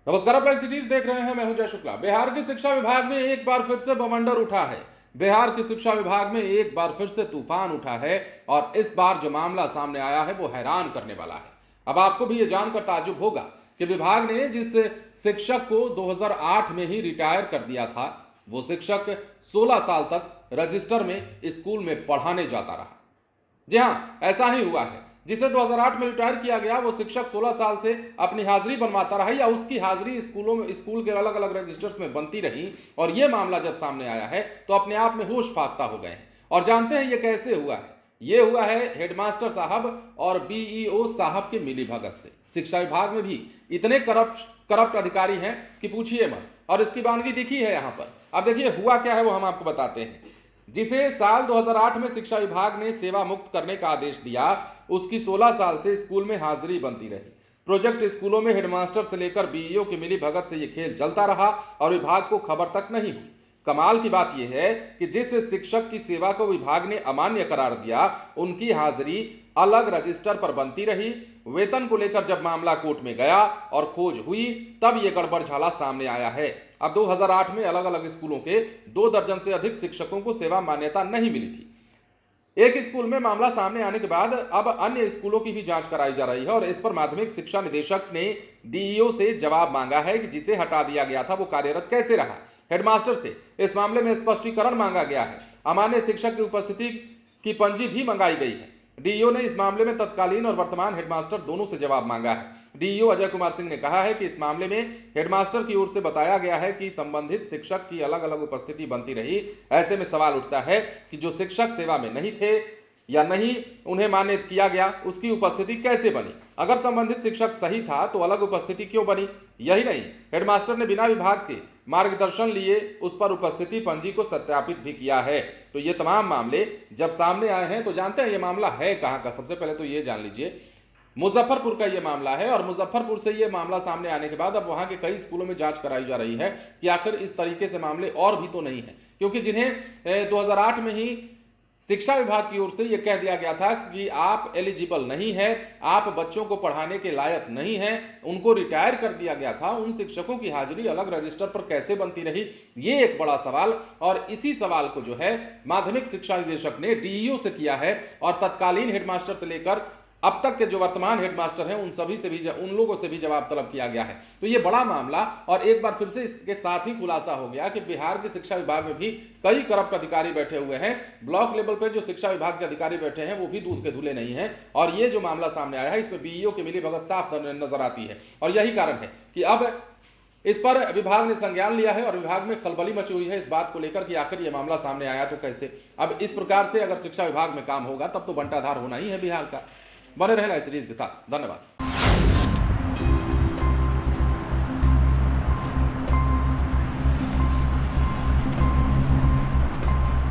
नमस्कार, आप live cities देख रहे हैं। मैं हूं जय शुक्ला। बिहार की शिक्षा विभाग में एक बार फिर से बवंडर उठा है। बिहार की शिक्षा विभाग में एक बार फिर से तूफान उठा है और इस बार जो मामला सामने आया है वो हैरान करने वाला है। अब आपको भी ये जानकर ताज्जुब होगा कि विभाग ने जिस शिक्षक को 2008 में ही रिटायर कर दिया था, वो शिक्षक 16 साल तक रजिस्टर में स्कूल में पढ़ाने जाता रहा। जी हां, ऐसा ही हुआ है। जिसे 2008 में रिटायर किया गया, वो शिक्षक 16 साल से अपनी हाजिरी बनवाता रहा या उसकी हाजिरी स्कूल के अलग अलग रजिस्टर्स में बनती रही। और ये मामला जब सामने आया है तो अपने आप में होश फाख्ता हो गए हैं। और जानते हैं ये कैसे हुआ है? ये हुआ है हेडमास्टर साहब और बीईओ साहब के मिलीभगत से। शिक्षा विभाग में भी इतने करप्ट अधिकारी हैं कि पूछिए मत। और इसकी बानगी दिखी है यहाँ पर। अब देखिए हुआ क्या है वो हम आपको बताते हैं। जिसे साल 2008 में शिक्षा विभाग ने सेवा मुक्त करने का आदेश दिया, उसकी 16 साल से स्कूल में हाजिरी बनती रही। प्रोजेक्ट स्कूलों में हेडमास्टर से लेकर बीईओ के मिलीभगत से यह खेल चलता रहा और विभाग को खबर तक नहीं हुई। कमाल की बात यह है कि जिस शिक्षक की सेवा को विभाग ने अमान्य करार दिया, उनकी हाजिरी अलग रजिस्टर पर बनती रही। वेतन को लेकर जब मामला कोर्ट में गया और खोज हुई, तब यह गड़बड़ झाला सामने आया है। अब 2008 में अलग अलग स्कूलों के 2 दर्जन से अधिक शिक्षकों को सेवा मान्यता नहीं मिली थी। एक स्कूल में मामला सामने आने के बाद अब अन्य स्कूलों की भी जांच कराई जा रही है और इस पर माध्यमिक शिक्षा निदेशक ने डीईओ से जवाब मांगा है कि जिसे हटा दिया गया था वो कार्यरत कैसे रहा। हेडमास्टर से इस मामले में स्पष्टीकरण मांगा गया है। अमान्य शिक्षक की उपस्थिति की पंजी भी मंगाई गई है। डीईओ ने इस मामले में तत्कालीन और वर्तमान हेडमास्टर दोनों से जवाब मांगा है। डीईओ अजय कुमार सिंह ने कहा है कि इस मामले में हेडमास्टर की ओर से बताया गया है कि संबंधित शिक्षक की अलग अलग उपस्थिति बनती रही। ऐसे में सवाल उठता है कि जो शिक्षक सेवा में नहीं थे या नहीं उन्हें मान्य किया गया, उसकी उपस्थिति कैसे बनी? अगर संबंधित शिक्षक सही था तो अलग उपस्थिति क्यों बनी? यही नहीं, हेडमास्टर ने बिना विभाग के मार्गदर्शन लिए उस पर उपस्थिति पंजी को सत्यापित भी किया है। तो ये तमाम मामले जब सामने आए हैं तो जानते हैं ये मामला है कहां का। सबसे पहले तो ये जान लीजिए, मुजफ्फरपुर का ये मामला है। और मुजफ्फरपुर से ये मामला सामने आने के बाद अब वहां के कई स्कूलों में जांच कराई जा रही है कि आखिर इस तरीके से मामले और भी तो नहीं है, क्योंकि जिन्हें 2008 में ही शिक्षा विभाग की ओर से यह कह दिया गया था कि आप एलिजिबल नहीं है, आप बच्चों को पढ़ाने के लायक नहीं हैं, उनको रिटायर कर दिया गया था। उन शिक्षकों की हाजिरी अलग रजिस्टर पर कैसे बनती रही, ये एक बड़ा सवाल। और इसी सवाल को जो है माध्यमिक शिक्षा निदेशक ने डीईओ से किया है और तत्कालीन हेडमास्टर से लेकर अब तक के जो वर्तमान हेडमास्टर हैं उन लोगों से भी जवाब तलब किया गया है। तो ये बड़ा मामला और एक बार फिर से इसके साथ ही खुलासा हो गया कि बिहार के शिक्षा विभाग में भी कई करप्ट अधिकारी बैठे हुए हैं। ब्लॉक लेवल पर जो शिक्षा विभाग के अधिकारी बैठे हैं वो भी दूध के धुले नहीं हैं। और ये जो मामला सामने आया है इसमें बीईओ की मिलीभगत साफ नजर आती है। और यही कारण है कि अब इस पर विभाग ने संज्ञान लिया है और विभाग में खलबली मची हुई है इस बात को लेकर कि आखिर ये मामला सामने आया तो कैसे। अब इस प्रकार से अगर शिक्षा विभाग में काम होगा तब तो बंटाधार होना ही है बिहार का। बने रहे लाइव सीरीज के साथ। धन्यवाद।